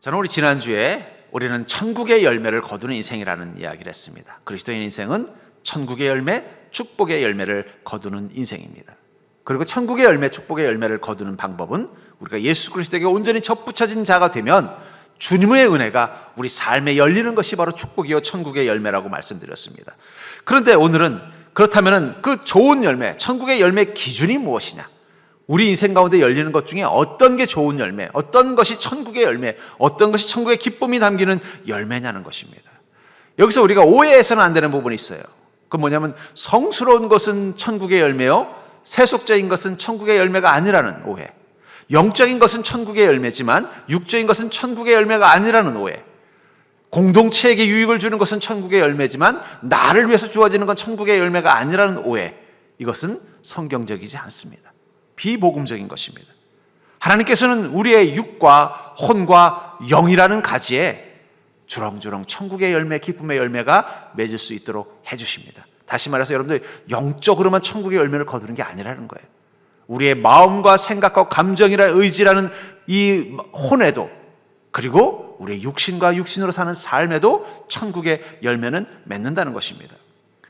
저는 우리 지난주에 우리는 천국의 열매를 거두는 인생이라는 이야기를 했습니다. 그리스도인 인생은 천국의 열매, 축복의 열매를 거두는 인생입니다. 그리고 천국의 열매, 축복의 열매를 거두는 방법은 우리가 예수 그리스도에게 온전히 접붙여진 자가 되면 주님의 은혜가 우리 삶에 열리는 것이 바로 축복이요 천국의 열매라고 말씀드렸습니다. 그런데 오늘은 그렇다면 그 좋은 열매, 천국의 열매 기준이 무엇이냐? 우리 인생 가운데 열리는 것 중에 어떤 게 좋은 열매, 어떤 것이 천국의 열매, 어떤 것이 천국의 기쁨이 담기는 열매냐는 것입니다. 여기서 우리가 오해해서는 안 되는 부분이 있어요. 그건 뭐냐면 성스러운 것은 천국의 열매요, 세속적인 것은 천국의 열매가 아니라는 오해. 영적인 것은 천국의 열매지만 육적인 것은 천국의 열매가 아니라는 오해. 공동체에게 유익을 주는 것은 천국의 열매지만 나를 위해서 주어지는 건 천국의 열매가 아니라는 오해. 이것은 성경적이지 않습니다. 비복음적인 것입니다. 하나님께서는 우리의 육과 혼과 영이라는 가지에 주렁주렁 천국의 열매, 기쁨의 열매가 맺을 수 있도록 해주십니다. 다시 말해서 여러분들 영적으로만 천국의 열매를 거두는 게 아니라는 거예요. 우리의 마음과 생각과 감정이라 의지라는 이 혼에도, 그리고 우리의 육신과 육신으로 사는 삶에도 천국의 열매는 맺는다는 것입니다.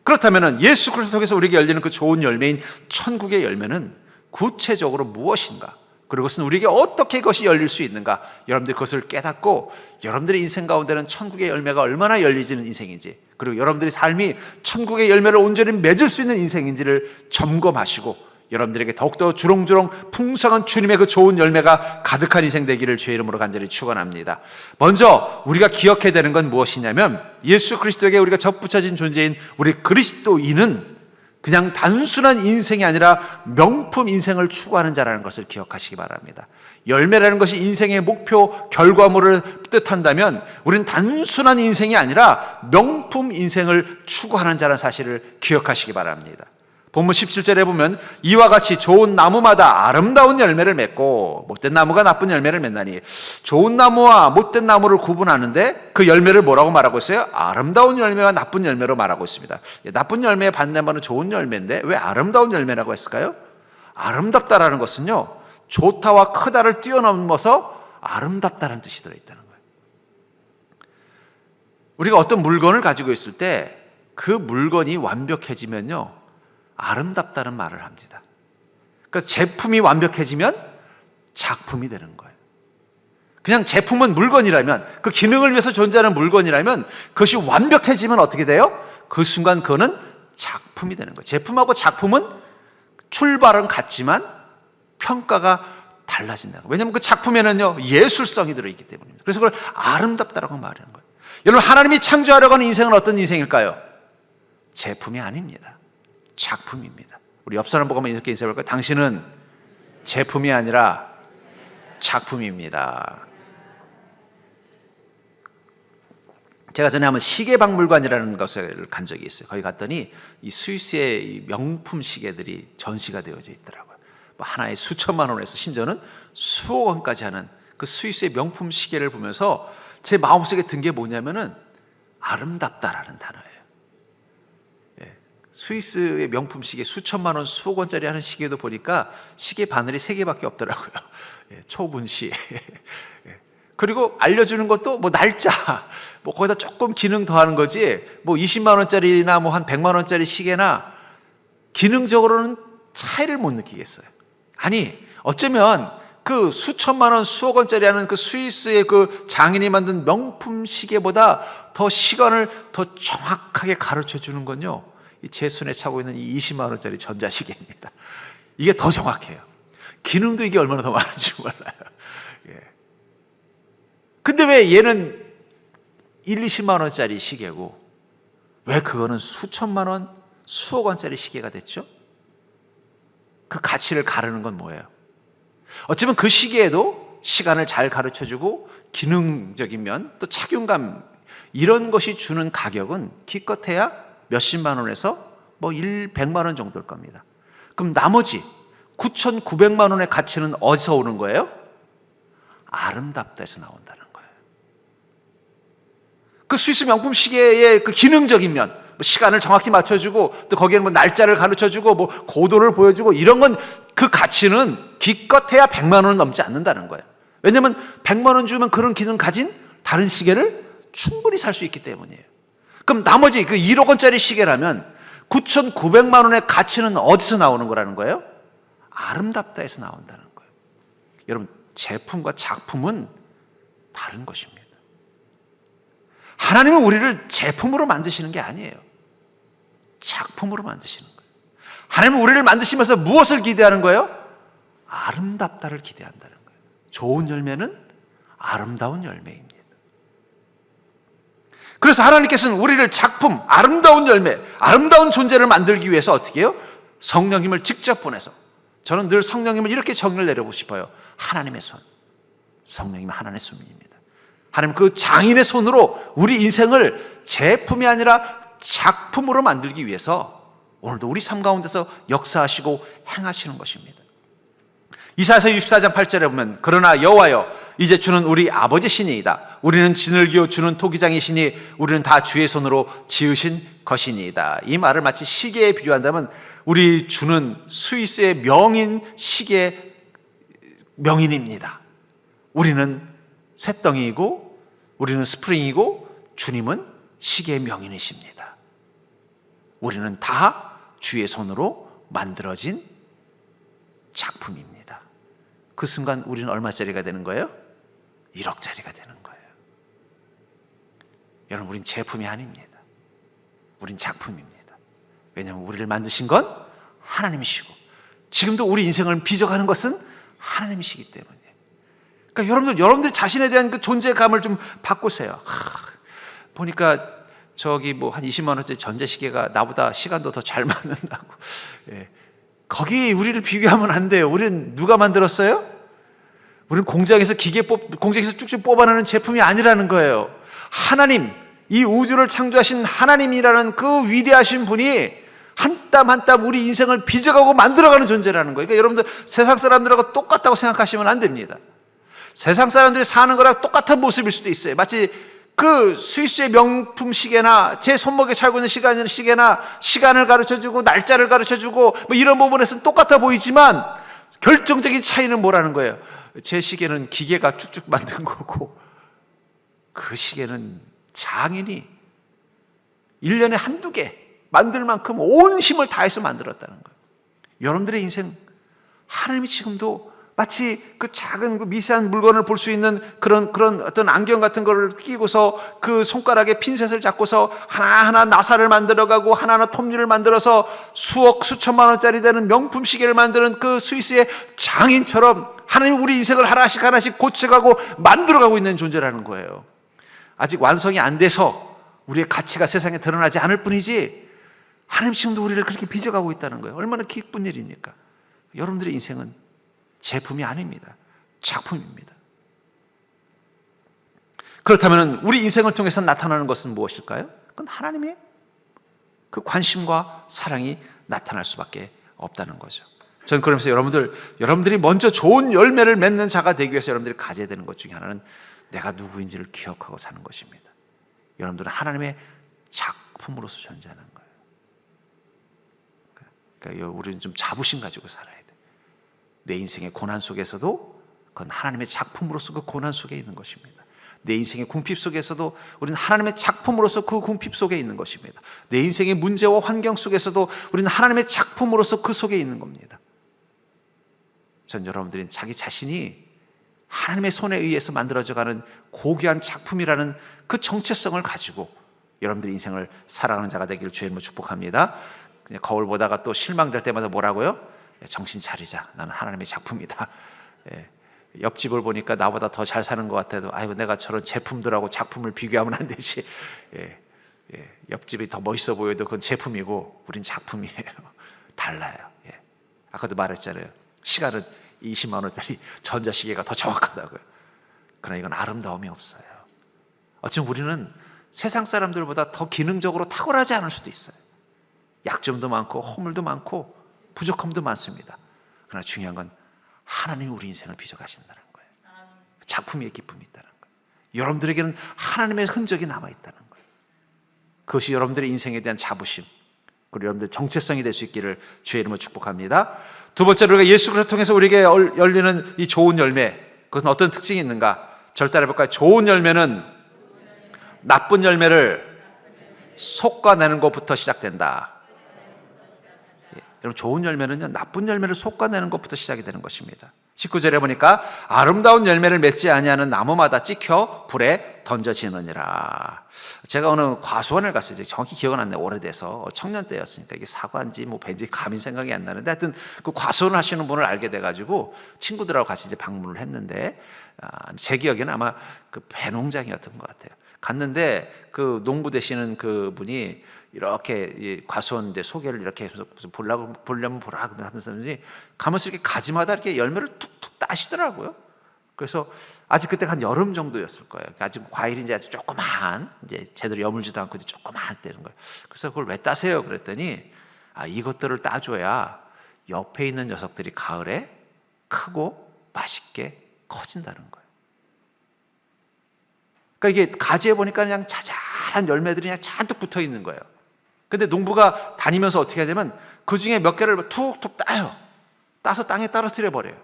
그렇다면 예수 그리스도 통해서 우리에게 열리는 그 좋은 열매인 천국의 열매는 구체적으로 무엇인가? 그리고 그것은 우리에게 어떻게 그것이 열릴 수 있는가? 여러분들이 그것을 깨닫고 여러분들의 인생 가운데는 천국의 열매가 얼마나 열리지는 인생인지, 그리고 여러분들의 삶이 천국의 열매를 온전히 맺을 수 있는 인생인지를 점검하시고 여러분들에게 더욱더 주렁주렁 풍성한 주님의 그 좋은 열매가 가득한 인생 되기를 주의 이름으로 간절히 축원합니다. 먼저 우리가 기억해야 되는 건 무엇이냐면 예수 그리스도에게 우리가 접붙여진 존재인 우리 그리스도인은 그냥 단순한 인생이 아니라 명품 인생을 추구하는 자라는 것을 기억하시기 바랍니다. 열매라는 것이 인생의 목표, 결과물을 뜻한다면 우리는 단순한 인생이 아니라 명품 인생을 추구하는 자라는 사실을 기억하시기 바랍니다. 본문 17절에 보면 이와 같이 좋은 나무마다 아름다운 열매를 맺고 못된 나무가 나쁜 열매를 맺나니, 좋은 나무와 못된 나무를 구분하는데 그 열매를 뭐라고 말하고 있어요? 아름다운 열매와 나쁜 열매로 말하고 있습니다. 나쁜 열매의 반대말은 좋은 열매인데 왜 아름다운 열매라고 했을까요? 아름답다라는 것은요, 좋다와 크다를 뛰어넘어서 아름답다는 뜻이 들어있다는 거예요. 우리가 어떤 물건을 가지고 있을 때 그 물건이 완벽해지면요, 아름답다는 말을 합니다. 그러니까 제품이 완벽해지면 작품이 되는 거예요. 그냥 제품은 물건이라면, 그 기능을 위해서 존재하는 물건이라면 그것이 완벽해지면 어떻게 돼요? 그 순간 그거는 작품이 되는 거예요. 제품하고 작품은 출발은 같지만 평가가 달라진다는 거예요. 왜냐하면 그 작품에는요, 예술성이 들어있기 때문입니다. 그래서 그걸 아름답다라고 말하는 거예요. 여러분, 하나님이 창조하려고 하는 인생은 어떤 인생일까요? 제품이 아닙니다. 작품입니다. 우리 옆 사람 보고 한번 이렇게 인사해볼까요? 당신은 제품이 아니라 작품입니다. 제가 전에 한번 시계박물관이라는 것을 간 적이 있어요. 거기 갔더니 이 스위스의 이 명품 시계들이 전시가 되어져 있더라고요. 뭐 하나에 수천만 원에서 심지어는 수억 원까지 하는 그 스위스의 명품 시계를 보면서 제 마음속에 든 게 뭐냐면은 아름답다라는 단어예요. 스위스의 명품 시계 수천만 원, 수억 원짜리 하는 시계도 보니까 시계 바늘이 3개밖에 없더라고요. 초분시. 그리고 알려주는 것도 뭐 날짜, 뭐 거기다 조금 기능 더하는 거지, 뭐 20만 원짜리나 뭐 한 100만 원짜리 시계나 기능적으로는 차이를 못 느끼겠어요. 아니, 어쩌면 그 수천만 원, 수억 원짜리 하는 그 스위스의 그 장인이 만든 명품 시계보다 더 시간을 더 정확하게 가르쳐 주는 건요, 제 손에 차고 있는 이 20만 원짜리 전자시계입니다. 이게 더 정확해요. 기능도 이게 얼마나 더 많은지 몰라요. 근데 왜 얘는 1, 20만 원짜리 시계고 왜 그거는 수천만 원, 수억 원짜리 시계가 됐죠? 그 가치를 가르는 건 뭐예요? 어쩌면 그 시계에도 시간을 잘 가르쳐주고 기능적인 면, 또 착용감, 이런 것이 주는 가격은 기껏해야 몇십만 원에서 뭐 100만 원 정도일 겁니다. 그럼 나머지 9,900만 원의 가치는 어디서 오는 거예요? 아름답다에서 나온다는 거예요. 그 스위스 명품 시계의 그 기능적인 면, 뭐 시간을 정확히 맞춰주고 또 거기에는 뭐 날짜를 가르쳐주고 뭐 고도를 보여주고 이런 건 그 가치는 기껏해야 100만 원은 넘지 않는다는 거예요. 왜냐하면 100만 원 주면 그런 기능 가진 다른 시계를 충분히 살 수 있기 때문이에요. 그럼 나머지 그 1억 원짜리 시계라면 9,900만 원의 가치는 어디서 나오는 거라는 거예요? 아름답다에서 나온다는 거예요. 여러분, 제품과 작품은 다른 것입니다. 하나님은 우리를 제품으로 만드시는 게 아니에요. 작품으로 만드시는 거예요. 하나님은 우리를 만드시면서 무엇을 기대하는 거예요? 아름답다를 기대한다는 거예요. 좋은 열매는 아름다운 열매입니다. 그래서 하나님께서는 우리를 작품, 아름다운 열매, 아름다운 존재를 만들기 위해서 어떻게 해요? 성령님을 직접 보내서, 저는 늘 성령님을 이렇게 정의를 내려보고 싶어요. 하나님의 손. 성령님은 하나님의 손입니다. 하나님 그 장인의 손으로 우리 인생을 제품이 아니라 작품으로 만들기 위해서 오늘도 우리 삶 가운데서 역사하시고 행하시는 것입니다. 이사야서 64장 8절에 보면, 그러나 여호와여, 이제 주는 우리 아버지 신이이다. 우리는 진을 기어 주는 토기장이시니 우리는 다 주의 손으로 지으신 것이니이다. 이 말을 마치 시계에 비유한다면, 우리 주는 스위스의 명인 시계 명인입니다. 우리는 쇳덩이이고 우리는 스프링이고 주님은 시계의 명인이십니다. 우리는 다 주의 손으로 만들어진 작품입니다. 그 순간 우리는 얼마짜리가 되는 거예요? 1억짜리가 되는 거예요. 여러분, 우린 제품이 아닙니다. 우린 작품입니다. 왜냐하면 우리를 만드신 건 하나님이시고 지금도 우리 인생을 빚어가는 것은 하나님이시기 때문에. 그러니까 여러분들 자신에 대한 그 존재감을 좀 바꾸세요. 보니까 저기 뭐 한 20만 원짜리 전자시계가 나보다 시간도 더 잘 맞는다고. 예. 거기 우리를 비교하면 안 돼요. 우리는 누가 만들었어요? 우리는 공장에서 공장에서 쭉쭉 뽑아내는 제품이 아니라는 거예요. 하나님, 이 우주를 창조하신 하나님이라는 그 위대하신 분이 한 땀 한 땀 우리 인생을 빚어가고 만들어가는 존재라는 거예요. 그러니까 여러분들 세상 사람들하고 똑같다고 생각하시면 안 됩니다. 세상 사람들이 사는 거랑 똑같은 모습일 수도 있어요. 마치 그 스위스의 명품 시계나 제 손목에 차고 있는 시계나 시간을 가르쳐주고 날짜를 가르쳐주고 뭐 이런 부분에서는 똑같아 보이지만 결정적인 차이는 뭐라는 거예요? 제 시계는 기계가 쭉쭉 만든 거고 그 시계는 장인이 1년에 한두 개 만들 만큼 온 힘을 다해서 만들었다는 거예요. 여러분들의 인생, 하나님이 지금도 마치 그 작은 그 미세한 물건을 볼 수 있는 그런 어떤 안경 같은 거를 끼고서 그 손가락에 핀셋을 잡고서 하나하나 나사를 만들어가고 하나하나 톱니를 만들어서 수억 수천만 원짜리 되는 명품 시계를 만드는 그 스위스의 장인처럼 하나님이 우리 인생을 하나씩 하나씩 고쳐가고 만들어가고 있는 존재라는 거예요. 아직 완성이 안 돼서 우리의 가치가 세상에 드러나지 않을 뿐이지 하나님 지금도 우리를 그렇게 빚어가고 있다는 거예요. 얼마나 기쁜 일입니까? 여러분들의 인생은 제품이 아닙니다. 작품입니다. 그렇다면 우리 인생을 통해서 나타나는 것은 무엇일까요? 그건 하나님의 그 관심과 사랑이 나타날 수밖에 없다는 거죠. 저는 그러면서 여러분들이 먼저 좋은 열매를 맺는 자가 되기 위해서 여러분들이 가져야 되는 것 중에 하나는 내가 누구인지를 기억하고 사는 것입니다. 여러분들은 하나님의 작품으로서 존재하는 거예요. 그러니까 우리는 좀 자부심 가지고 살아야 돼요. 내 인생의 고난 속에서도 그건 하나님의 작품으로서 그 고난 속에 있는 것입니다. 내 인생의 궁핍 속에서도 우리는 하나님의 작품으로서 그 궁핍 속에 있는 것입니다. 내 인생의 문제와 환경 속에서도 우리는 하나님의 작품으로서 그 속에 있는 겁니다. 전 여러분들은 자기 자신이 하나님의 손에 의해서 만들어져가는 고귀한 작품이라는 그 정체성을 가지고 여러분들의 인생을 살아가는 자가 되기를 주의 이름으로 축복합니다. 그냥 거울 보다가 또 실망될 때마다 뭐라고요? 정신 차리자. 나는 하나님의 작품이다. 옆집을 보니까 나보다 더 잘 사는 것 같아도 아이고 내가 저런 제품들하고 작품을 비교하면 안 되지. 옆집이 더 멋있어 보여도 그건 제품이고 우린 작품이에요. 달라요. 아까도 말했잖아요. 시간은 20만 원짜리 전자시계가 더 정확하다고요. 그러나 이건 아름다움이 없어요. 어쩌면 우리는 세상 사람들보다 더 기능적으로 탁월하지 않을 수도 있어요. 약점도 많고 허물도 많고 부족함도 많습니다. 그러나 중요한 건 하나님이 우리 인생을 빚어가신다는 거예요. 작품의 기쁨이 있다는 거예요. 여러분들에게는 하나님의 흔적이 남아있다는 거예요. 그것이 여러분들의 인생에 대한 자부심 그리고 여러분들의 정체성이 될 수 있기를 주의 이름으로 축복합니다. 두 번째로 우리가 예수 그리스도를 통해서 우리에게 열리는 이 좋은 열매, 그것은 어떤 특징이 있는가? 절대 해볼까요? 좋은 열매는 나쁜 열매를 솎아내는 것부터 시작된다. 여러분, 좋은 열매는요, 나쁜 열매를 솎아내는 것부터 시작이 되는 것입니다. 19절에 보니까 아름다운 열매를 맺지 아니하는 나무마다 찍혀 불에 던져지느니라. 제가 어느 과수원을 갔어요. 정확히 기억은 안 나요. 오래돼서 청년 때였으니까 이게 사과인지 뭐 벤지 감이 생각이 안 나는데, 하여튼 그 과수원을 하시는 분을 알게 돼가지고 친구들하고 같이 이제 방문을 했는데, 제 기억에는 아마 그 배농장이었던 것 같아요. 갔는데 그 농부 되시는 그 분이 이렇게 과수원 소개를 이렇게 해서 보려면 보라 하면서 가면서 이렇게 가지마다 이렇게 열매를 툭툭 따시더라고요. 그래서 아직 그때가 한 여름 정도였을 거예요. 아직 과일이 이제 아주 조그만, 이제 제대로 여물지도 않고 이제 조그만 때는 거예요. 그래서 그걸 왜 따세요? 그랬더니 이것들을 따줘야 옆에 있는 녀석들이 가을에 크고 맛있게 커진다는 거예요. 그러니까 이게 가지에 보니까 그냥 자잘한 열매들이 그냥 잔뜩 붙어 있는 거예요. 근데 농부가 다니면서 어떻게 하냐면 그 중에 몇 개를 툭툭 따요. 따서 땅에 떨어뜨려 버려요.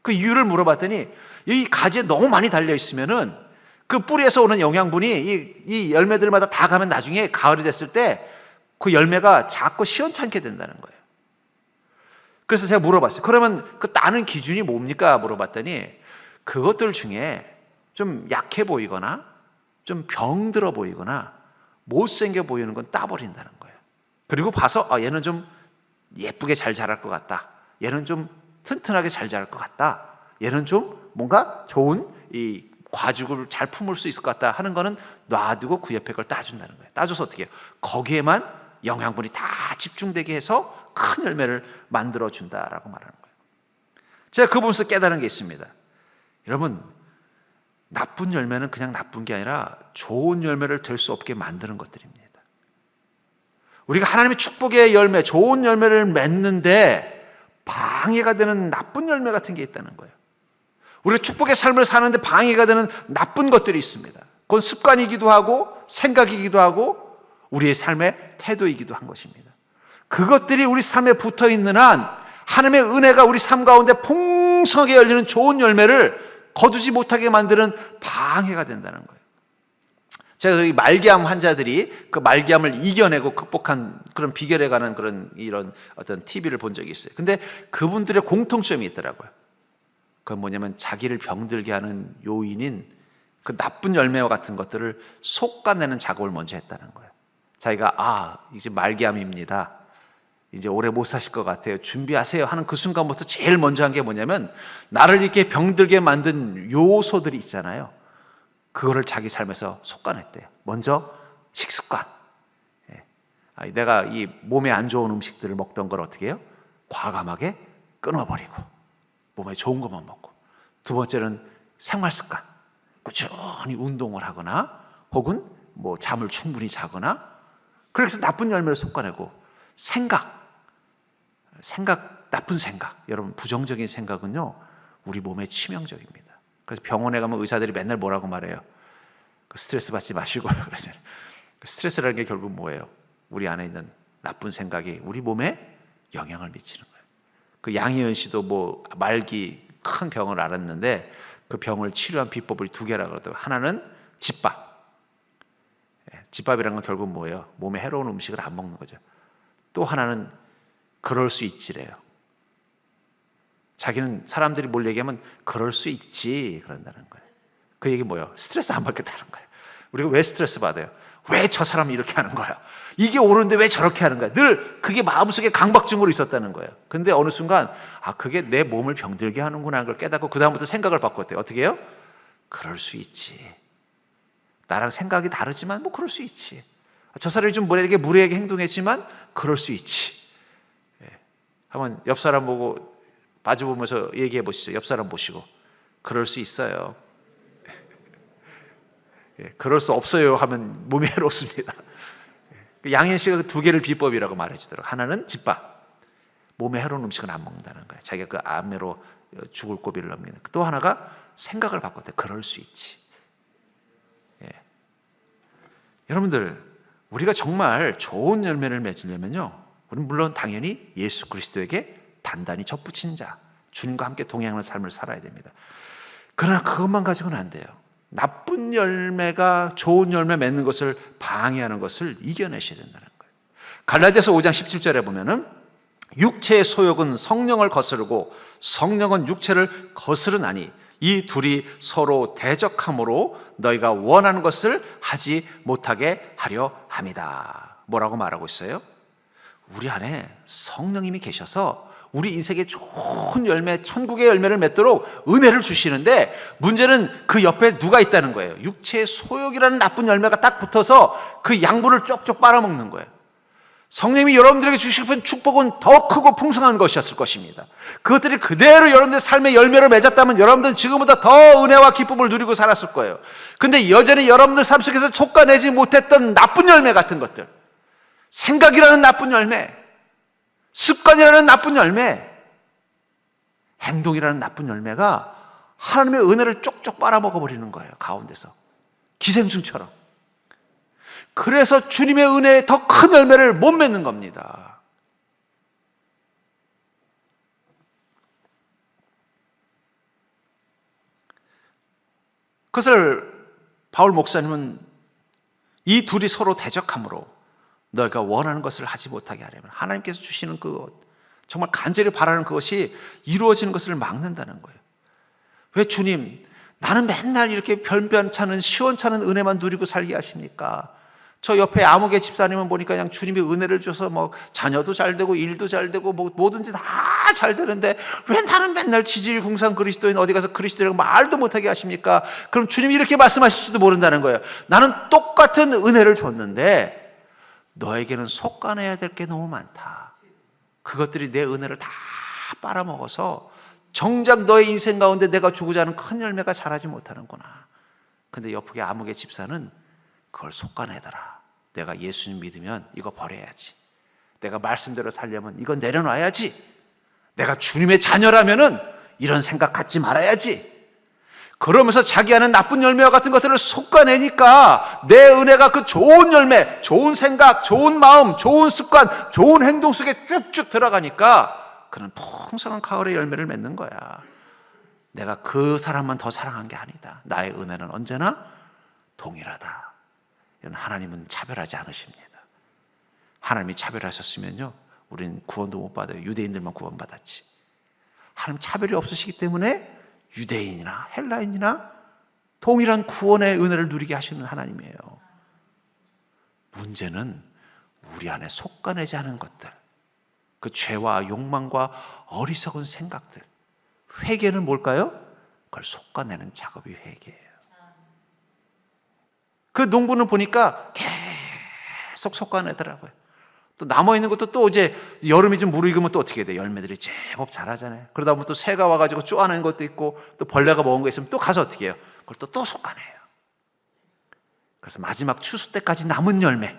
그 이유를 물어봤더니 이 가지에 너무 많이 달려 있으면은 그 뿌리에서 오는 영양분이 이 열매들마다 다 가면 나중에 가을이 됐을 때 그 열매가 작고 시원찮게 된다는 거예요. 그래서 제가 물어봤어요. 그러면 그 따는 기준이 뭡니까? 물어봤더니 그것들 중에 좀 약해 보이거나 좀 병들어 보이거나 못생겨 보이는 건 따버린다는 거예요. 그리고 봐서 얘는 좀 예쁘게 잘 자랄 것 같다. 얘는 좀 튼튼하게 잘 자랄 것 같다. 얘는 좀 뭔가 좋은 이 과죽을 잘 품을 수 있을 것 같다 하는 거는 놔두고 그 옆에 걸 따준다는 거예요. 따줘서 어떻게 해요? 거기에만 영양분이 다 집중되게 해서 큰 열매를 만들어준다라고 말하는 거예요. 제가 그거 보면서 깨달은 게 있습니다. 여러분, 나쁜 열매는 그냥 나쁜 게 아니라 좋은 열매를 될 수 없게 만드는 것들입니다. 우리가 하나님의 축복의 열매, 좋은 열매를 맺는데 방해가 되는 나쁜 열매 같은 게 있다는 거예요. 우리가 축복의 삶을 사는데 방해가 되는 나쁜 것들이 있습니다. 그건 습관이기도 하고 생각이기도 하고 우리의 삶의 태도이기도 한 것입니다. 그것들이 우리 삶에 붙어 있는 한 하나님의 은혜가 우리 삶 가운데 풍성하게 열리는 좋은 열매를 거두지 못하게 만드는 방해가 된다는 거예요. 제가 이 말기암 환자들이 그 말기암을 이겨내고 극복한 그런 비결에 관한 그런 이런 어떤 TV를 본 적이 있어요. 근데 그분들의 공통점이 있더라고요. 그건 뭐냐면 자기를 병들게 하는 요인인 그 나쁜 열매와 같은 것들을 솎아내는 작업을 먼저 했다는 거예요. 자기가 이제 말기암입니다. 이제 오래 못 사실 것 같아요. 준비하세요 하는 그 순간부터 제일 먼저 한 게 뭐냐면 나를 이렇게 병들게 만든 요소들이 있잖아요. 그거를 자기 삶에서 솎아냈대요. 먼저 식습관. 내가 이 몸에 안 좋은 음식들을 먹던 걸 어떻게 해요? 과감하게 끊어버리고 몸에 좋은 것만 먹고. 두 번째는 생활 습관. 꾸준히 운동을 하거나 혹은 뭐 잠을 충분히 자거나 그래서 나쁜 열매를 솎아내고 나쁜 생각. 여러분, 부정적인 생각은요, 우리 몸에 치명적입니다. 그래서 병원에 가면 의사들이 맨날 뭐라고 말해요? 스트레스 받지 마시고요. 그러잖아요. 스트레스라는 게 결국 뭐예요? 우리 안에 있는 나쁜 생각이 우리 몸에 영향을 미치는 거예요. 그 양희은 씨도 뭐 말기 큰 병을 앓았는데 그 병을 치료한 비법을 두 개라고 그러더라고요. 하나는 집밥. 집밥이라는 건 결국 뭐예요? 몸에 해로운 음식을 안 먹는 거죠. 또 하나는 그럴 수 있지래요. 자기는 사람들이 뭘 얘기하면 그럴 수 있지 그런다는 거예요. 그 얘기 뭐예요? 스트레스 안 받겠다는 거예요. 우리가 왜 스트레스 받아요? 왜 저 사람이 이렇게 하는 거야? 이게 옳은데 왜 저렇게 하는 거야? 늘 그게 마음속에 강박증으로 있었다는 거예요. 근데 어느 순간 그게 내 몸을 병들게 하는구나 하는 걸 깨닫고 그 다음부터 생각을 바꿨대요. 어떻게 해요? 그럴 수 있지. 나랑 생각이 다르지만 뭐 그럴 수 있지. 저 사람이 좀 무례하게 행동했지만 그럴 수 있지. 한번 옆 사람 보고 마주보면서 얘기해 보시죠. 옆 사람 보시고 그럴 수 있어요. 그럴 수 없어요 하면 몸이 해롭습니다. 양현 씨가 그 두 개를 비법이라고 말해주더라고요. 하나는 집밥, 몸에 해로운 음식은 안 먹는다는 거예요. 자기가 그 암으로 죽을 고비를 넘기는. 또 하나가 생각을 바꿨대요. 그럴 수 있지. 여러분들, 우리가 정말 좋은 열매를 맺으려면요, 우리는 물론 당연히 예수 그리스도에게 단단히 접붙인 자, 주님과 함께 동행하는 삶을 살아야 됩니다. 그러나 그것만 가지고는 안 돼요. 나쁜 열매가 좋은 열매 맺는 것을 방해하는 것을 이겨내셔야 된다는 거예요. 갈라디아서 5장 17절에 보면은 육체의 소욕은 성령을 거스르고 성령은 육체를 거스르나니 이 둘이 서로 대적함으로 너희가 원하는 것을 하지 못하게 하려 함이다. 뭐라고 말하고 있어요? 우리 안에 성령님이 계셔서 우리 인생에 좋은 열매, 천국의 열매를 맺도록 은혜를 주시는데, 문제는 그 옆에 누가 있다는 거예요. 육체의 소욕이라는 나쁜 열매가 딱 붙어서 그 양분을 쪽쪽 빨아먹는 거예요. 성령님이 여러분들에게 주실 분 축복은 더 크고 풍성한 것이었을 것입니다. 그것들이 그대로 여러분들의 삶의 열매로 맺었다면 여러분들은 지금보다 더 은혜와 기쁨을 누리고 살았을 거예요. 근데 여전히 여러분들 삶 속에서 촉과내지 못했던 나쁜 열매 같은 것들, 생각이라는 나쁜 열매, 습관이라는 나쁜 열매, 행동이라는 나쁜 열매가 하나님의 은혜를 쪽쪽 빨아먹어버리는 거예요. 가운데서 기생충처럼. 그래서 주님의 은혜에 더 큰 열매를 못 맺는 겁니다. 그것을 바울 목사님은 이 둘이 서로 대적함으로 너희가 원하는 것을 하지 못하게 하려면, 하나님께서 주시는 그 정말 간절히 바라는 그것이 이루어지는 것을 막는다는 거예요. 왜 주님, 나는 맨날 이렇게 변변찮은 시원찮은 은혜만 누리고 살게 하십니까? 저 옆에 아무개 집사님은 보니까 그냥 주님이 은혜를 줘서 뭐 자녀도 잘 되고 일도 잘 되고 뭐 뭐든지 다 잘 되는데 왜 나는 맨날 지질궁상 그리스도인 어디 가서 그리스도라고 말도 못하게 하십니까? 그럼 주님이 이렇게 말씀하실지도 모른다는 거예요. 나는 똑같은 은혜를 줬는데 너에게는 속가내야 될 게 너무 많다. 그것들이 내 은혜를 다 빨아먹어서 정작 너의 인생 가운데 내가 주고자 하는 큰 열매가 자라지 못하는구나. 근데 옆에 아무개 집사는 그걸 속가내더라. 내가 예수님 믿으면 이거 버려야지. 내가 말씀대로 살려면 이거 내려놔야지. 내가 주님의 자녀라면은 이런 생각 갖지 말아야지. 그러면서 자기 안에 나쁜 열매와 같은 것들을 속가내니까 내 은혜가 그 좋은 열매, 좋은 생각, 좋은 마음, 좋은 습관, 좋은 행동 속에 쭉쭉 들어가니까 그는 풍성한 가을의 열매를 맺는 거야. 내가 그 사람만 더 사랑한 게 아니다. 나의 은혜는 언제나 동일하다. 이건 하나님은 차별하지 않으십니다. 하나님이 차별하셨으면요, 우리는 구원도 못 받아요. 유대인들만 구원받았지. 하나님 차별이 없으시기 때문에 유대인이나 헬라인이나 동일한 구원의 은혜를 누리게 하시는 하나님이에요. 문제는 우리 안에 속가내지 않은 것들, 그 죄와 욕망과 어리석은 생각들. 회개는 뭘까요? 그걸 속가내는 작업이 회개예요. 그 농부는 보니까 계속 속가내더라고요. 또 남아있는 것도 또 이제 여름이 좀 무르익으면 또 어떻게 돼요? 열매들이 제법 자라잖아요. 그러다 보면 또 새가 와가지고 쪼아낸 것도 있고 또 벌레가 먹은 거 있으면 또 가서 어떻게 해요? 그걸 또 속가내요. 그래서 마지막 추수 때까지 남은 열매,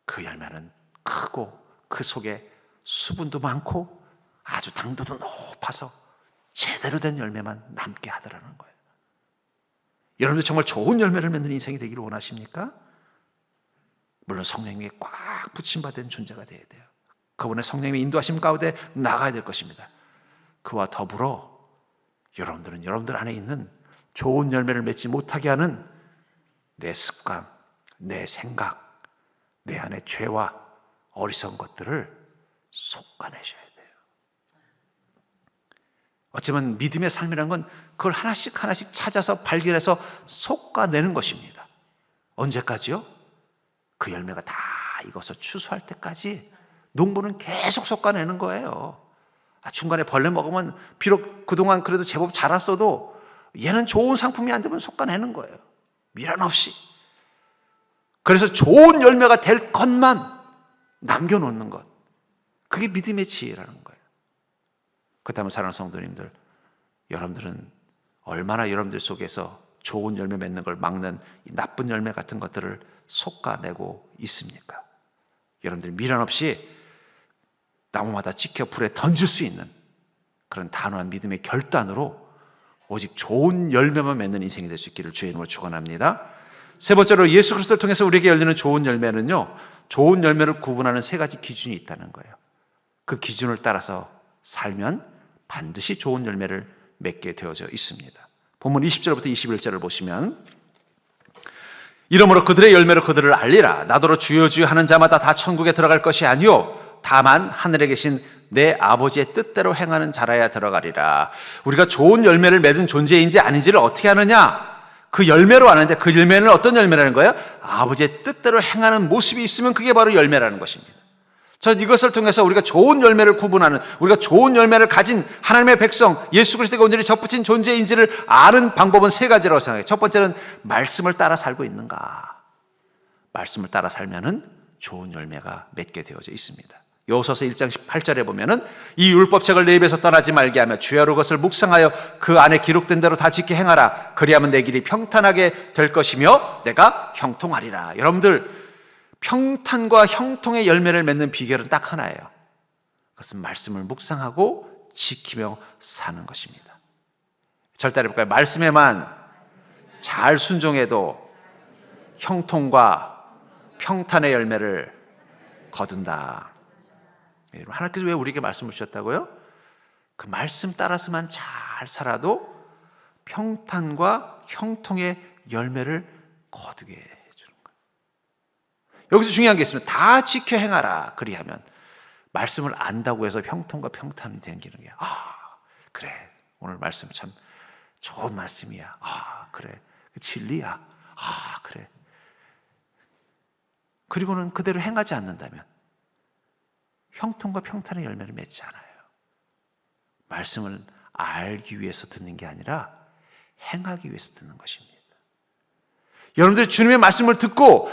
그 열매는 크고 그 속에 수분도 많고 아주 당도도 높아서 제대로 된 열매만 남게 하더라는 거예요. 여러분들 정말 좋은 열매를 맺는 인생이 되기를 원하십니까? 물론 성령님이 꽉 붙임받은 존재가 되어야 돼요. 그분의 성령님의 인도하심 가운데 나가야 될 것입니다. 그와 더불어 여러분들은 여러분들 안에 있는 좋은 열매를 맺지 못하게 하는 내 습관, 내 생각, 내 안에 죄와 어리석은 것들을 속가내셔야 돼요. 어쩌면 믿음의 삶이라는 건 그걸 하나씩 하나씩 찾아서 발견해서 속가내는 것입니다. 언제까지요? 그 열매가 다 익어서 추수할 때까지 농부는 계속 솎아내는 거예요. 중간에 벌레 먹으면 비록 그동안 그래도 제법 자랐어도 얘는 좋은 상품이 안 되면 솎아내는 거예요. 미련 없이. 그래서 좋은 열매가 될 것만 남겨놓는 것. 그게 믿음의 지혜라는 거예요. 그렇다면 사랑하는 성도님들, 여러분들은 얼마나 여러분들 속에서 좋은 열매 맺는 걸 막는 이 나쁜 열매 같은 것들을 솎아내고 있습니까? 여러분들 미련 없이 나무마다 찍혀 불에 던질 수 있는 그런 단호한 믿음의 결단으로 오직 좋은 열매만 맺는 인생이 될 수 있기를 주의 이름으로 축원합니다. 세 번째로 예수 그리스도를 통해서 우리에게 열리는 좋은 열매는요, 좋은 열매를 구분하는 세 가지 기준이 있다는 거예요. 그 기준을 따라서 살면 반드시 좋은 열매를 맺게 되어져 있습니다. 본문 20절부터 21절을 보시면 이러므로 그들의 열매로 그들을 알리라. 나더러 주여 주여 하는 자마다 다 천국에 들어갈 것이 아니요 다만 하늘에 계신 내 아버지의 뜻대로 행하는 자라야 들어가리라. 우리가 좋은 열매를 맺은 존재인지 아닌지를 어떻게 아느냐? 그 열매로 아는데 그 열매는 어떤 열매라는 거예요? 아버지의 뜻대로 행하는 모습이 있으면 그게 바로 열매라는 것입니다. 전 이것을 통해서 우리가 좋은 열매를 구분하는, 우리가 좋은 열매를 가진 하나님의 백성, 예수 그리스도가 온전히 접붙인 존재인지를 아는 방법은 세 가지라고 생각해요. 첫 번째는 말씀을 따라 살고 있는가. 말씀을 따라 살면은 좋은 열매가 맺게 되어져 있습니다. 여호수아서 1장 18절에 보면은 이 율법책을 내 입에서 떠나지 말게 하며 주야로 그것을 묵상하여 그 안에 기록된 대로 다 지켜 행하라. 그리하면 내 길이 평탄하게 될 것이며 내가 형통하리라. 여러분들, 평탄과 형통의 열매를 맺는 비결은 딱 하나예요. 그것은 말씀을 묵상하고 지키며 사는 것입니다. 절대 해볼까요? 말씀에만 잘 순종해도 형통과 평탄의 열매를 거둔다. 하나님께서 왜 우리에게 말씀을 주셨다고요? 그 말씀 따라서만 잘 살아도 평탄과 형통의 열매를 거두게 해주는 거예요. 여기서 중요한 게 있습니다. 다 지켜 행하라. 그리하면 말씀을 안다고 해서 형통과 평탄이 되는 게 그래, 오늘 말씀 참 좋은 말씀이야. 그래, 진리야. 그래. 그리고는 그대로 행하지 않는다면 형통과 평탄의 열매를 맺지 않아요. 말씀을 알기 위해서 듣는 게 아니라 행하기 위해서 듣는 것입니다. 여러분들이 주님의 말씀을 듣고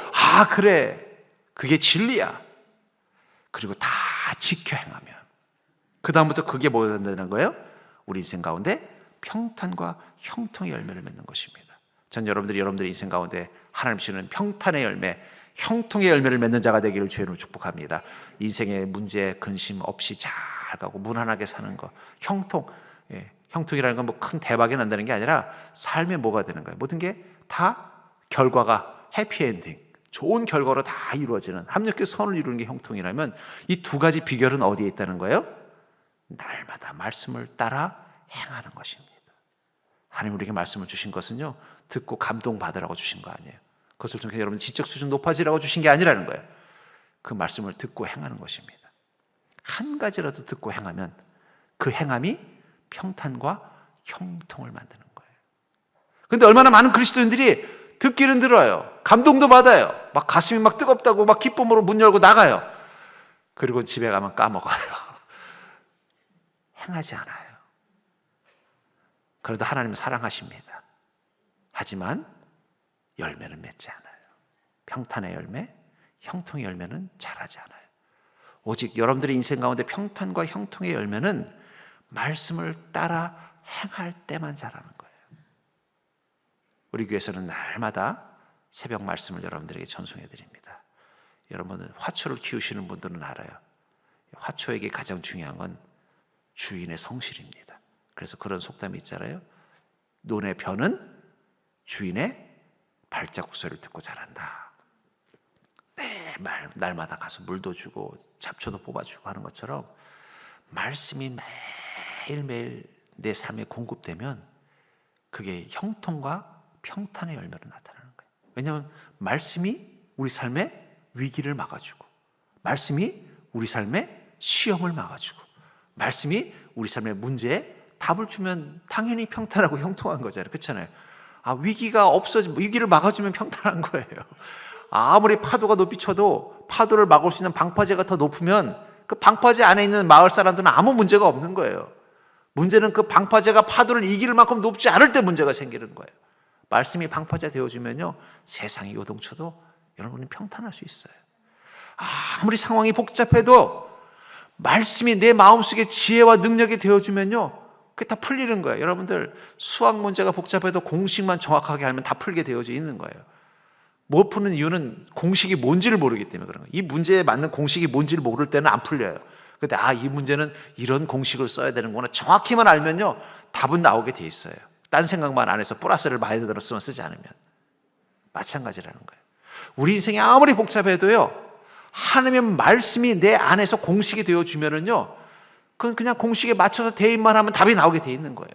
그래, 그게 진리야. 그리고 다 지켜 행하면 그 다음부터 그게 뭐가 된다는 거예요? 우리 인생 가운데 평탄과 형통의 열매를 맺는 것입니다. 전 여러분들의 인생 가운데 하나님 주시는 평탄의 열매, 형통의 열매를 맺는 자가 되기를 주의 이름으로 축복합니다. 인생의 문제, 근심 없이 잘 가고 무난하게 사는 것. 형통. 형통이라는 건 뭐 큰 대박이 난다는 게 아니라 삶에 뭐가 되는 거예요. 모든 게 다 결과가 해피엔딩, 좋은 결과로 다 이루어지는, 합력의 선을 이루는 게 형통이라면 이 두 가지 비결은 어디에 있다는 거예요? 날마다 말씀을 따라 행하는 것입니다. 하나님 우리에게 말씀을 주신 것은요, 듣고 감동받으라고 주신 거 아니에요. 그것을 통해서 여러분 지적 수준 높아지라고 주신 게 아니라는 거예요. 그 말씀을 듣고 행하는 것입니다. 한 가지라도 듣고 행하면 그 행함이 평탄과 형통을 만드는 거예요. 그런데 얼마나 많은 그리스도인들이 듣기는 들어요. 감동도 받아요. 막 가슴이 막 뜨겁다고 막 기쁨으로 문 열고 나가요. 그리고 집에 가면 까먹어요. 행하지 않아요. 그래도 하나님은 사랑하십니다. 하지만 열매는 맺지 않아요. 평탄의 열매, 형통의 열매는 자라지 않아요. 오직 여러분들의 인생 가운데 평탄과 형통의 열매는 말씀을 따라 행할 때만 자라는 거예요. 우리 교회에서는 날마다 새벽 말씀을 여러분들에게 전송해 드립니다. 여러분은 화초를 키우시는 분들은 알아요. 화초에게 가장 중요한 건 주인의 성실입니다. 그래서 그런 속담이 있잖아요. 논의 벼는 주인의 발자국 소리를 듣고 자란다. 날마다 가서 물도 주고 잡초도 뽑아주고 하는 것처럼 말씀이 매일매일 내 삶에 공급되면 그게 형통과 평탄의 열매로 나타나는 거예요. 왜냐하면 말씀이 우리 삶의 위기를 막아주고, 말씀이 우리 삶의 시험을 막아주고, 말씀이 우리 삶의 문제에 답을 주면 당연히 평탄하고 형통한 거잖아요. 그렇잖아요. 위기가 위기를 막아주면 평탄한 거예요. 아무리 파도가 높이 쳐도 파도를 막을 수 있는 방파제가 더 높으면 그 방파제 안에 있는 마을 사람들은 아무 문제가 없는 거예요. 문제는 그 방파제가 파도를 이길 만큼 높지 않을 때 문제가 생기는 거예요. 말씀이 방파제 되어주면요, 세상이 요동쳐도 여러분은 평탄할 수 있어요. 아무리 상황이 복잡해도 말씀이 내 마음속에 지혜와 능력이 되어주면요, 그게 다 풀리는 거예요. 여러분들 수학 문제가 복잡해도 공식만 정확하게 알면 다 풀게 되어져 있는 거예요. 못 푸는 이유는 공식이 뭔지를 모르기 때문에 그런 거예요. 이 문제에 맞는 공식이 뭔지를 모를 때는 안 풀려요. 근데 이 문제는 이런 공식을 써야 되는구나 정확히만 알면요, 답은 나오게 돼 있어요. 딴 생각만 안 해서 플러스를 많이 들었으면 쓰지 않으면. 마찬가지라는 거예요. 우리 인생이 아무리 복잡해도요, 하나님의 말씀이 내 안에서 공식이 되어주면은요, 그건 그냥 공식에 맞춰서 대입만 하면 답이 나오게 돼 있는 거예요.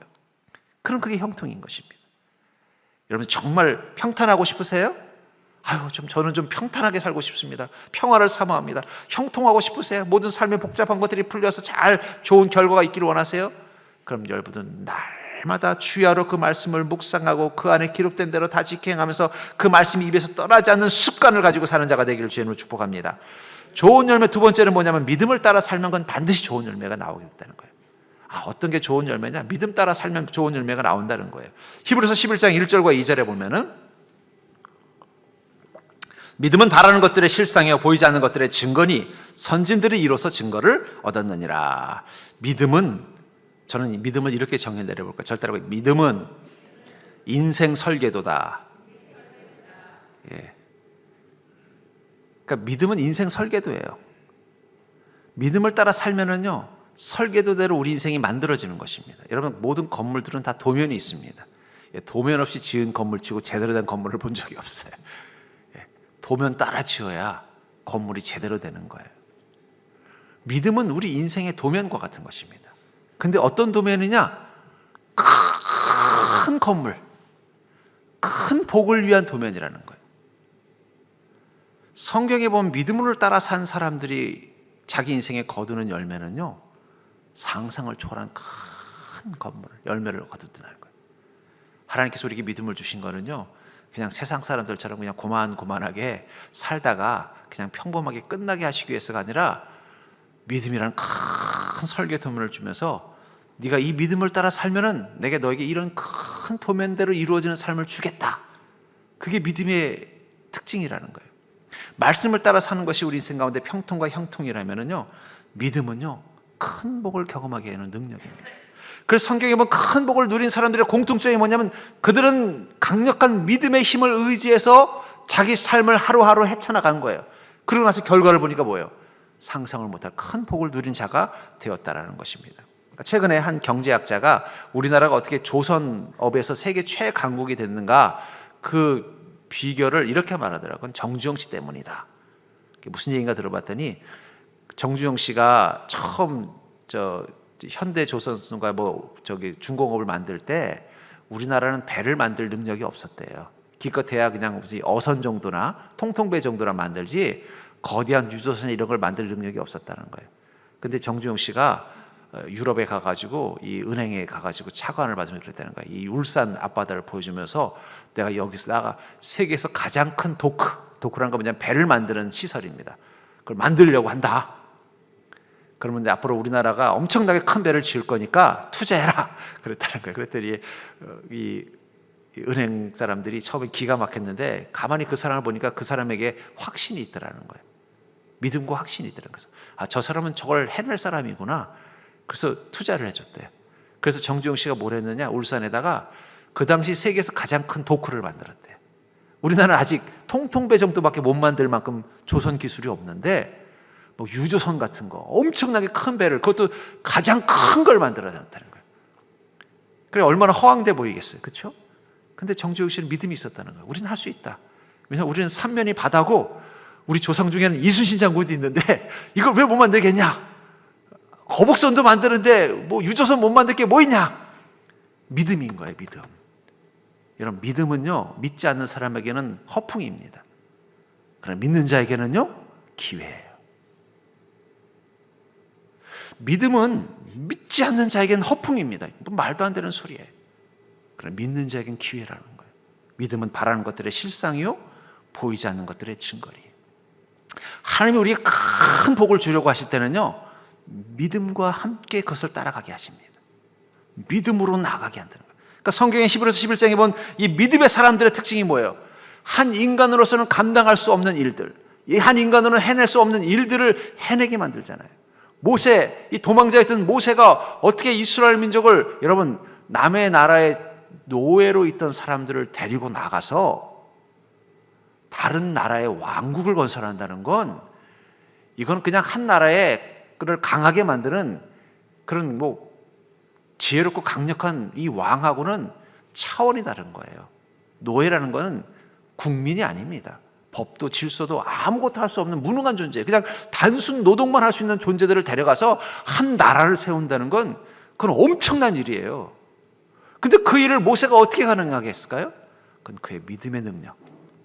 그럼 그게 형통인 것입니다. 여러분 정말 평탄하고 싶으세요? 저는 좀 평탄하게 살고 싶습니다. 평화를 사모합니다. 형통하고 싶으세요? 모든 삶의 복잡한 것들이 풀려서 잘 좋은 결과가 있기를 원하세요? 그럼 여러분은 날마다 주야로 그 말씀을 묵상하고 그 안에 기록된 대로 다 지켜행하면서 그 말씀이 입에서 떠나지 않는 습관을 가지고 사는 자가 되기를 주의 이름으로 축복합니다. 좋은 열매 두 번째는 뭐냐면 믿음을 따라 살면 건 반드시 좋은 열매가 나오게 된다는 거예요. 어떤 게 좋은 열매냐? 믿음 따라 살면 좋은 열매가 나온다는 거예요. 히브리서 11장 1절과 2절에 보면은 믿음은 바라는 것들의 실상이요 보이지 않는 것들의 증거니 선진들이 이로써 증거를 얻었느니라. 저는 이 믿음을 이렇게 정해 내려볼까요? 절대로 믿음은 인생 설계도다. 예. 그러니까 믿음은 인생 설계도예요. 믿음을 따라 살면은요 설계도대로 우리 인생이 만들어지는 것입니다. 여러분 모든 건물들은 다 도면이 있습니다. 도면 없이 지은 건물 치고 제대로 된 건물을 본 적이 없어요. 도면 따라 지어야 건물이 제대로 되는 거예요. 믿음은 우리 인생의 도면과 같은 것입니다. 근데 어떤 도면이냐? 큰 건물, 큰 복을 위한 도면이라는 거예요. 성경에 보면 믿음을 따라 산 사람들이 자기 인생에 거두는 열매는요 상상을 초월한 큰 건물, 열매를 거둔다는 거예요. 하나님께서 우리에게 믿음을 주신 거는요 그냥 세상 사람들처럼 그냥 고만고만하게 살다가 그냥 평범하게 끝나게 하시기 위해서가 아니라 믿음이라는 큰 설계 도면을 주면서 네가 이 믿음을 따라 살면은 내가 너에게 이런 큰 도면대로 이루어지는 삶을 주겠다. 그게 믿음의 특징이라는 거예요. 말씀을 따라 사는 것이 우리 인생 가운데 평통과 형통이라면은요 믿음은요 큰 복을 경험하게 하는 능력입니다. 그래서 성경에 보면 큰 복을 누린 사람들의 공통점이 뭐냐면 그들은 강력한 믿음의 힘을 의지해서 자기 삶을 하루하루 헤쳐나간 거예요. 그러고 나서 결과를 보니까 뭐예요? 상상을 못할 큰 복을 누린 자가 되었다라는 것입니다. 최근에 한 경제학자가 우리나라가 어떻게 조선업에서 세계 최강국이 됐는가 그 비결을 이렇게 말하더라고요. 정주영 씨 때문이다. 무슨 얘기인가 들어봤더니 정주영 씨가 처음 현대조선과 중공업을 만들 때 우리나라는 배를 만들 능력이 없었대요. 기껏해야 그냥 어선 정도나 통통배 정도나 만들지 거대한 유조선 이런 걸 만들 능력이 없었다는 거예요. 근데 정주영 씨가 유럽에 가가지고 이 은행에 가가지고 차관을 받으면서 그랬다는 거예요. 이 울산 앞바다를 보여주면서 내가 여기서 세계에서 가장 큰 도크라는 건 뭐냐면 배를 만드는 시설입니다. 그걸 만들려고 한다. 그러면 이제 앞으로 우리나라가 엄청나게 큰 배를 지을 거니까 투자해라 그랬다는 거예요. 그랬더니 이 은행 사람들이 처음에 기가 막혔는데 가만히 그 사람을 보니까 그 사람에게 확신이 있더라는 거예요. 믿음과 확신이 있더라는 거예요. 저 사람은 저걸 해낼 사람이구나. 그래서 투자를 해줬대요. 그래서 정주영 씨가 뭘 했느냐, 울산에다가 그 당시 세계에서 가장 큰 도크를 만들었대요. 우리나라는 아직 통통배 정도밖에 못 만들 만큼 조선 기술이 없는데 유조선 같은 거 엄청나게 큰 배를 그것도 가장 큰 걸 만들어냈다는 거예요. 그래 얼마나 허황돼 보이겠어요, 그렇죠? 근데 정주영 씨는 믿음이 있었다는 거예요. 우리는 할 수 있다. 왜냐하면 우리는 삼면이 바다고 우리 조상 중에는 이순신 장군도 있는데 이걸 왜 못 만들겠냐? 거북선도 만드는데 유조선 못 만들 게 뭐 있냐? 믿음인 거예요, 믿음. 여러분 믿음은요 믿지 않는 사람에게는 허풍입니다. 그러나 믿는 자에게는요 기회예요. 믿음은 믿지 않는 자에게는 허풍입니다. 말도 안 되는 소리예요. 그러나 믿는 자에게는 기회라는 거예요. 믿음은 바라는 것들의 실상이요 보이지 않는 것들의 증거리예요. 하나님이 우리에게 큰 복을 주려고 하실 때는요 믿음과 함께 그것을 따라가게 하십니다. 믿음으로 나아가게 한다는 거예요. 그러니까 성경의 히브리서 11장에 본 이 믿음의 사람들의 특징이 뭐예요? 한 인간으로서는 감당할 수 없는 일들, 이 한 인간으로는 해낼 수 없는 일들을 해내게 만들잖아요. 모세, 이 도망자였던 모세가 어떻게 이스라엘 민족을, 여러분 남의 나라에 노예로 있던 사람들을 데리고 나가서 다른 나라의 왕국을 건설한다는 건 이건 그냥 한 나라의 그를 강하게 만드는 그런 지혜롭고 강력한 이 왕하고는 차원이 다른 거예요. 노예라는 거는 국민이 아닙니다. 법도 질서도 아무것도 할 수 없는 무능한 존재, 그냥 단순 노동만 할 수 있는 존재들을 데려가서 한 나라를 세운다는 건 그건 엄청난 일이에요. 근데 그 일을 모세가 어떻게 가능하게 했을까요? 그건 그의 믿음의 능력.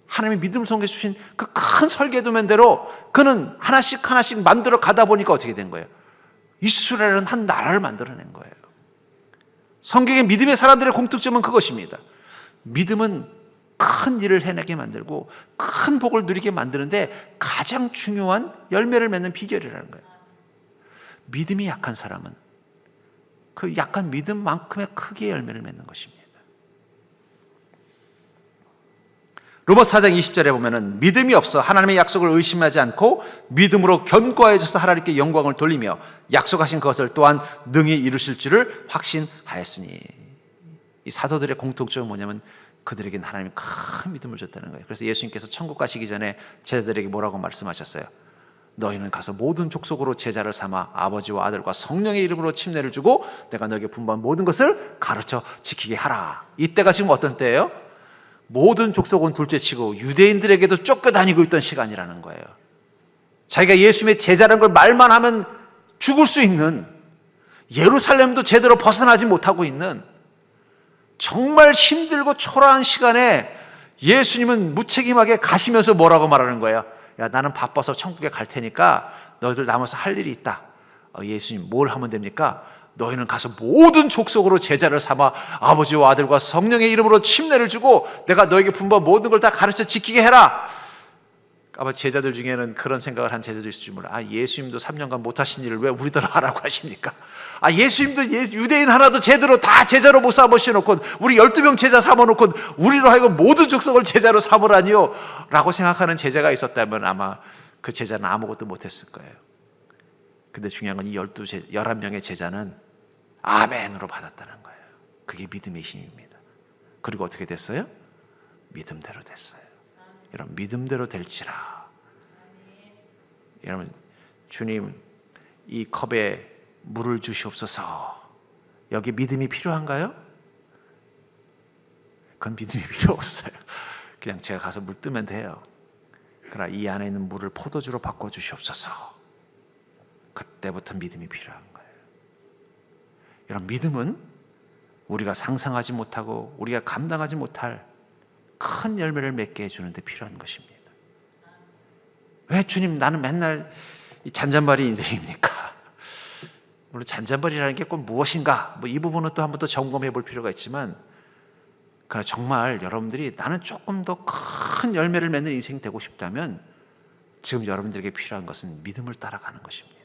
하나님의 믿음을 통해 주신 그 큰 설계도면대로 그는 하나씩 하나씩 만들어 가다 보니까 어떻게 된 거예요? 이스라엘은 한 나라를 만들어낸 거예요. 성경의 믿음의 사람들의 공통점은 그것입니다. 믿음은 큰 일을 해내게 만들고 큰 복을 누리게 만드는데 가장 중요한 열매를 맺는 비결이라는 거예요. 믿음이 약한 사람은 그 약한 믿음만큼의 크기의 열매를 맺는 것입니다. 로마서 4장 20절에 보면은 믿음이 없어 하나님의 약속을 의심하지 않고 믿음으로 견고해져서 하나님께 영광을 돌리며 약속하신 것을 또한 능히 이루실 줄을 확신하였으니. 이 사도들의 공통점은 뭐냐면 그들에게는 하나님이 큰 믿음을 줬다는 거예요. 그래서 예수님께서 천국 가시기 전에 제자들에게 뭐라고 말씀하셨어요? 너희는 가서 모든 족속으로 제자를 삼아 아버지와 아들과 성령의 이름으로 침례를 주고 내가 너에게 분부한 모든 것을 가르쳐 지키게 하라. 이때가 지금 어떤 때예요? 모든 족속은 둘째치고 유대인들에게도 쫓겨다니고 있던 시간이라는 거예요. 자기가 예수님의 제자라는 걸 말만 하면 죽을 수 있는, 예루살렘도 제대로 벗어나지 못하고 있는 정말 힘들고 초라한 시간에 예수님은 무책임하게 가시면서 뭐라고 말하는 거예요? 야, 나는 바빠서 천국에 갈 테니까 너희들 남아서 할 일이 있다. 예수님 뭘 하면 됩니까? 너희는 가서 모든 족속으로 제자를 삼아 아버지와 아들과 성령의 이름으로 침례를 주고 내가 너에게 분부한 모든 걸 다 가르쳐 지키게 해라. 아마 제자들 중에는 그런 생각을 한 제자도 있을지 몰라. 예수님도 3년간 못하신 일을 왜 우리들 하라고 하십니까? 예수님도 유대인 하나도 제대로 다 제자로 못 삼으셔놓고 우리 12명 제자 삼아놓고 우리로 하여금 모든 족속을 제자로 삼으라니요 라고 생각하는 제자가 있었다면 아마 그 제자는 아무것도 못했을 거예요. 근데 중요한 건 이 11명의 제자는 아멘으로 받았다는 거예요. 그게 믿음의 힘입니다. 그리고 어떻게 됐어요? 믿음대로 됐어요. 여러분, 믿음대로 될지라. 여러분, 주님 이 컵에 물을 주시옵소서. 여기 믿음이 필요한가요? 그건 믿음이 필요 없어요. 그냥 제가 가서 물 뜨면 돼요. 그러나 이 안에 있는 물을 포도주로 바꿔 주시옵소서. 그때부터 믿음이 필요한 거예요. 여러분, 믿음은 우리가 상상하지 못하고 우리가 감당하지 못할 큰 열매를 맺게 해주는데 필요한 것입니다. 왜 주님 나는 맨날 이 잔잔바리 인생입니까? 물론 잔잔바리라는 게 꼭 무엇인가, 이 부분은 또 한 번 더 점검해 볼 필요가 있지만, 그러나 정말 여러분들이 나는 조금 더 큰 열매를 맺는 인생이 되고 싶다면 지금 여러분들에게 필요한 것은 믿음을 따라가는 것입니다.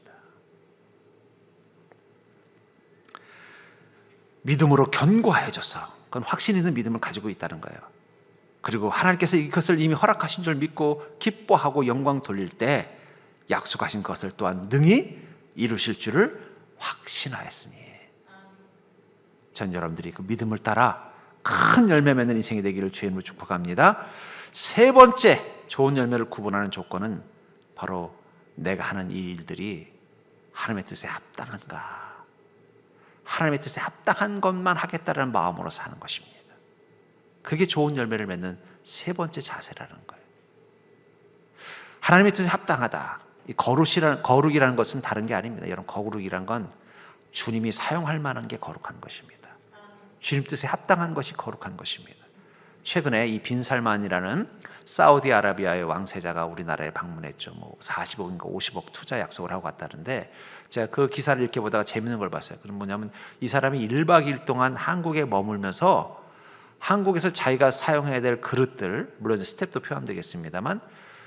믿음으로 견고해져서, 그건 확신 있는 믿음을 가지고 있다는 거예요. 그리고 하나님께서 이것을 이미 허락하신 줄 믿고 기뻐하고 영광 돌릴 때 약속하신 것을 또한 능히 이루실 줄을 확신하였으니. 전 여러분들이 그 믿음을 따라 큰 열매 맺는 인생이 되기를 주의 이름으로 축복합니다. 세 번째 좋은 열매를 구분하는 조건은 바로 내가 하는 이 일들이 하나님의 뜻에 합당한가, 하나님의 뜻에 합당한 것만 하겠다는 마음으로 사는 것입니다. 그게 좋은 열매를 맺는 세 번째 자세라는 거예요. 하나님의 뜻에 합당하다. 이 거룩이라는 것은 다른 게 아닙니다. 여러분, 거룩이란 건 주님이 사용할 만한 게 거룩한 것입니다. 주님 뜻에 합당한 것이 거룩한 것입니다. 최근에 이 빈살만이라는 사우디아라비아의 왕세자가 우리나라에 방문했죠. 40억인가 50억 투자 약속을 하고 갔다는데, 제가 그 기사를 이렇게 보다가 재밌는 걸 봤어요. 그건 뭐냐면 이 사람이 1박 2일 동안 한국에 머물면서 한국에서 자기가 사용해야 될 그릇들, 물론 스텝도 포함되겠습니다만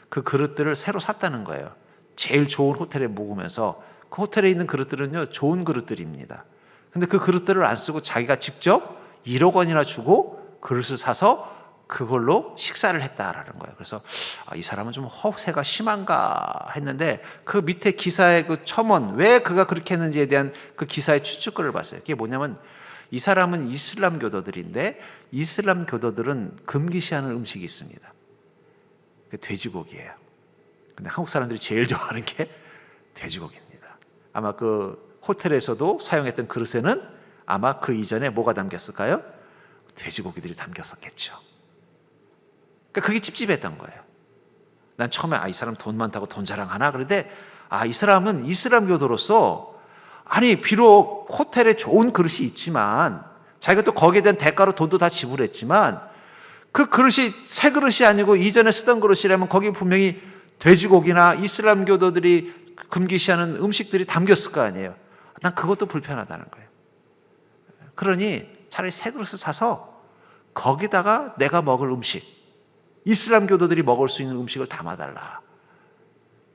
그 그릇들을 새로 샀다는 거예요. 제일 좋은 호텔에 묵으면서. 그 호텔에 있는 그릇들은요, 좋은 그릇들입니다. 근데 그 그릇들을 안 쓰고 자기가 직접 1억 원이나 주고 그릇을 사서 그걸로 식사를 했다라는 거예요. 그래서 이 사람은 좀 허세가 심한가 했는데 그 밑에 기사의 그 첨언, 왜 그가 그렇게 했는지에 대한 그 기사의 추측글을 봤어요. 그게 뭐냐면 이 사람은 이슬람 교도들인데 이슬람 교도들은 금기시하는 음식이 있습니다. 돼지고기예요. 근데 한국 사람들이 제일 좋아하는 게 돼지고기입니다. 아마 그 호텔에서도 사용했던 그릇에는 아마 그 이전에 뭐가 담겼을까요? 돼지고기들이 담겼었겠죠. 그러니까 그게 찝찝했던 거예요. 난 처음에 이 사람 돈 많다고 돈 자랑하나? 그런데 이 사람은 이슬람 교도로서, 아니 비록 호텔에 좋은 그릇이 있지만 자기가 또 거기에 대한 대가로 돈도 다 지불했지만 그 그릇이 새 그릇이 아니고 이전에 쓰던 그릇이라면 거기 분명히 돼지고기나 이슬람교도들이 금기시하는 음식들이 담겼을 거 아니에요. 난 그것도 불편하다는 거예요. 그러니 차라리 새 그릇을 사서 거기다가 내가 먹을 음식, 이슬람교도들이 먹을 수 있는 음식을 담아달라.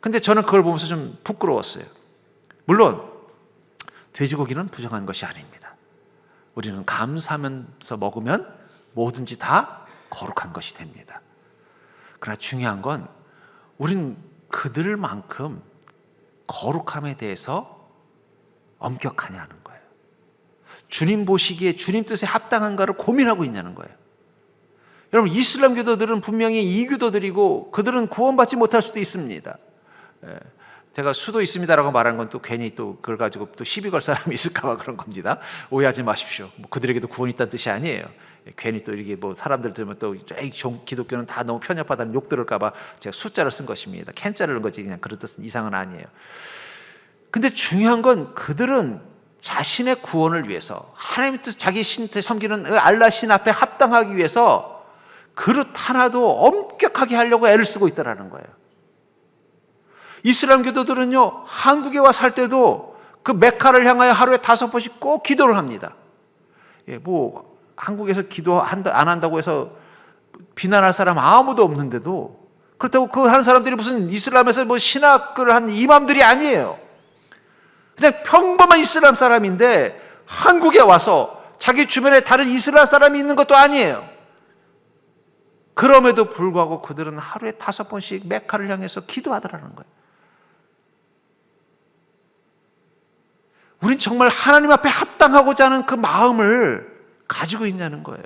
근데 저는 그걸 보면서 좀 부끄러웠어요. 물론 돼지고기는 부정한 것이 아닙니다. 우리는 감사하면서 먹으면 뭐든지 다 거룩한 것이 됩니다. 그러나 중요한 건 우린 그들만큼 거룩함에 대해서 엄격하냐는 거예요. 주님 보시기에 주님 뜻에 합당한가를 고민하고 있냐는 거예요. 여러분, 이슬람교도들은 분명히 이교도들이고 그들은 구원받지 못할 수도 있습니다. 제가 수도 있습니다라고 말하는 건 또 괜히 또 그걸 가지고 또 시비 걸 사람이 있을까 봐 그런 겁니다. 오해하지 마십시오. 그들에게도 구원이 있다는 뜻이 아니에요. 괜히 또 이렇게 사람들 들으면 또 기독교는 다 너무 편협하다는 욕 들을까 봐 제가 숫자를 쓴 것입니다. 캔자를 넣은 거지 그냥 그런 뜻은 이상은 아니에요. 근데 중요한 건 그들은 자신의 구원을 위해서 하나님의 뜻 자기 신을 섬기는 알라 신 앞에 합당하기 위해서 그릇 하나도 엄격하게 하려고 애를 쓰고 있다는 거예요. 이슬람 교도들은요, 한국에 와 살 때도 그 메카를 향하여 하루에 5번씩 꼭 기도를 합니다. 한국에서 기도 안 한다고 해서 비난할 사람 아무도 없는데도 그렇다고 그 하는 사람들이 무슨 이슬람에서 신학을 한 이맘들이 아니에요. 그냥 평범한 이슬람 사람인데 한국에 와서 자기 주변에 다른 이슬람 사람이 있는 것도 아니에요. 그럼에도 불구하고 그들은 하루에 5번씩 메카를 향해서 기도하더라는 거예요. 우린 정말 하나님 앞에 합당하고자 하는 그 마음을 가지고 있냐는 거예요.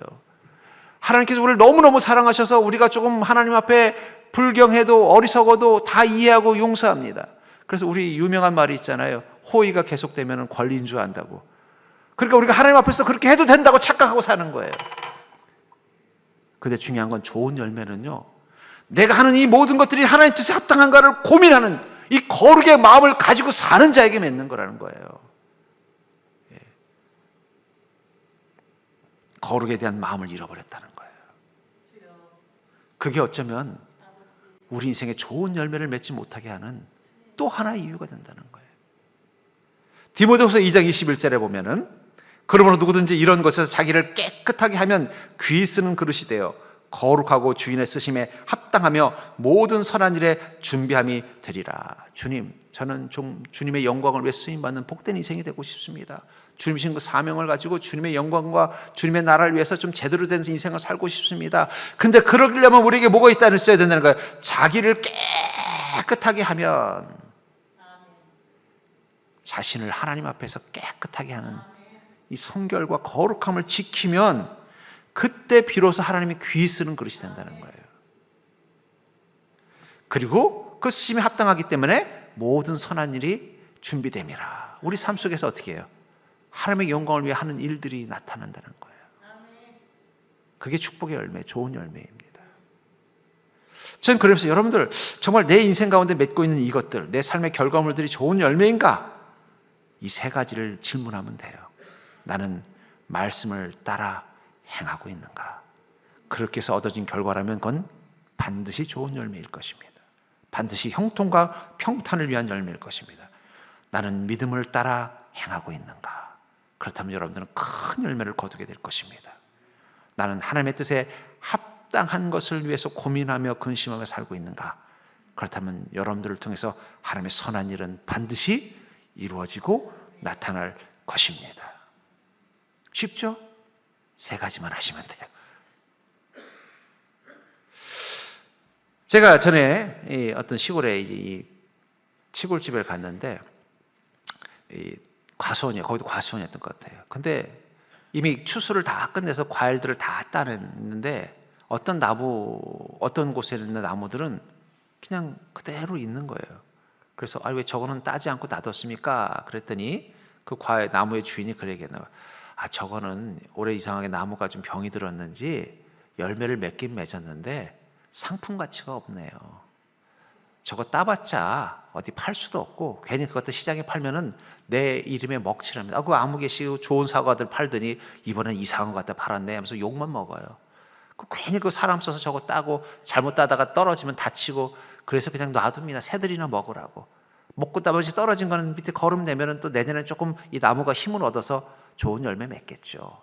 하나님께서 우리를 너무너무 사랑하셔서 우리가 조금 하나님 앞에 불경해도 어리석어도 다 이해하고 용서합니다. 그래서 우리 유명한 말이 있잖아요. 호의가 계속되면 권리인 줄 안다고. 그러니까 우리가 하나님 앞에서 그렇게 해도 된다고 착각하고 사는 거예요. 근데 중요한 건 좋은 열매는요, 내가 하는 이 모든 것들이 하나님 뜻에 합당한가를 고민하는 이 거룩의 마음을 가지고 사는 자에게 맺는 거라는 거예요. 거룩에 대한 마음을 잃어버렸다는 거예요. 그게 어쩌면 우리 인생에 좋은 열매를 맺지 못하게 하는 또 하나의 이유가 된다는 거예요. 디모데후서 2장 21절에 보면은 그러므로 누구든지 이런 것에서 자기를 깨끗하게 하면 귀 쓰는 그릇이 되어 거룩하고 주인의 쓰심에 합당하며 모든 선한 일에 준비함이 되리라. 주님, 저는 좀 주님의 영광을 위해 쓰임받는 복된 인생이 되고 싶습니다. 주님이신 그 사명을 가지고 주님의 영광과 주님의 나라를 위해서 좀 제대로 된 인생을 살고 싶습니다. 근데 그러려면 우리에게 뭐가 있어야 된다는 거예요. 자기를 깨끗하게 하면, 자신을 하나님 앞에서 깨끗하게 하는 이 성결과 거룩함을 지키면 그때 비로소 하나님이 귀 쓰는 그릇이 된다는 거예요. 그리고 그 쓰심에 합당하기 때문에 모든 선한 일이 준비됨이라. 우리 삶 속에서 어떻게 해요? 하나님의 영광을 위해 하는 일들이 나타난다는 거예요. 그게 축복의 열매, 좋은 열매입니다. 저는 그러면서 여러분들 정말 내 인생 가운데 맺고 있는 이것들, 내 삶의 결과물들이 좋은 열매인가? 이 3가지를 질문하면 돼요. 나는 말씀을 따라 행하고 있는가? 그렇게 해서 얻어진 결과라면 그건 반드시 좋은 열매일 것입니다. 반드시 형통과 평탄을 위한 열매일 것입니다. 나는 믿음을 따라 행하고 있는가? 그렇다면 여러분들은 큰 열매를 거두게 될 것입니다. 나는 하나님의 뜻에 합당한 것을 위해서 고민하며 근심하며 살고 있는가? 그렇다면 여러분들을 통해서 하나님의 선한 일은 반드시 이루어지고 나타날 것입니다. 쉽죠? 3가지만 하시면 돼요. 제가 전에 어떤 시골에 이 시골집에 갔는데 거기도 과수원이었던 것 같아요. 근데 이미 추수를 다 끝내서 과일들을 다 따냈는데 어떤 곳에 있는 나무들은 그냥 그대로 있는 거예요. 그래서 왜 저거는 따지 않고 놔뒀습니까? 그랬더니 그 나무의 주인이 그러겠나 봐요. 저거는 올해 이상하게 나무가 좀 병이 들었는지 열매를 맺긴 맺었는데 상품 가치가 없네요. 저거 따봤자 어디 팔 수도 없고 괜히 그것도 시장에 팔면은 내 이름에 먹칠합니다. 그 아무 개시고 좋은 사과들 팔더니 이번엔 이상한 거 갖다 팔았네 하면서 욕만 먹어요. 괜히 그 사람 써서 저거 따고 잘못 따다가 떨어지면 다치고, 그래서 그냥 놔둡니다. 새들이나 먹으라고. 먹고 나머지 떨어진 거는 밑에 거름 내면은 또 내년에 조금 이 나무가 힘을 얻어서 좋은 열매 맺겠죠.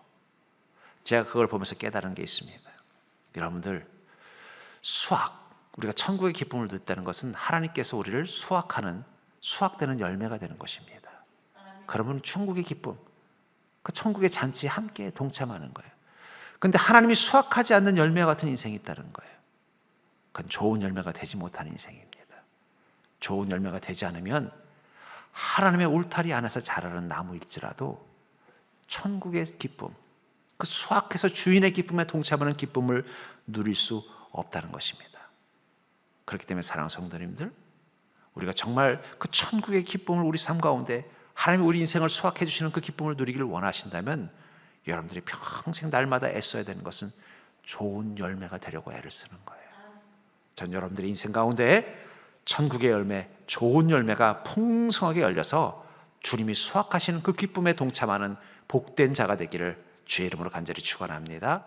제가 그걸 보면서 깨달은 게 있습니다. 여러분들, 우리가 천국의 기쁨을 듣다는 것은 하나님께서 우리를 수확되는 열매가 되는 것입니다. 그러면 천국의 기쁨, 그 천국의 잔치에 함께 동참하는 거예요. 그런데 하나님이 수확하지 않는 열매와 같은 인생이 있다는 거예요. 그건 좋은 열매가 되지 못하는 인생입니다. 좋은 열매가 되지 않으면 하나님의 울타리 안에서 자라는 나무일지라도 천국의 기쁨, 그 수확해서 주인의 기쁨에 동참하는 기쁨을 누릴 수 없다는 것입니다. 그렇기 때문에 사랑하는 성도님들, 우리가 정말 그 천국의 기쁨을 우리 삶 가운데 하나님이 우리 인생을 수확해 주시는 그 기쁨을 누리기를 원하신다면 여러분들이 평생 날마다 애써야 되는 것은 좋은 열매가 되려고 애를 쓰는 거예요. 전 여러분들의 인생 가운데 천국의 열매, 좋은 열매가 풍성하게 열려서 주님이 수확하시는 그 기쁨에 동참하는 복된 자가 되기를 주의 이름으로 간절히 축원합니다.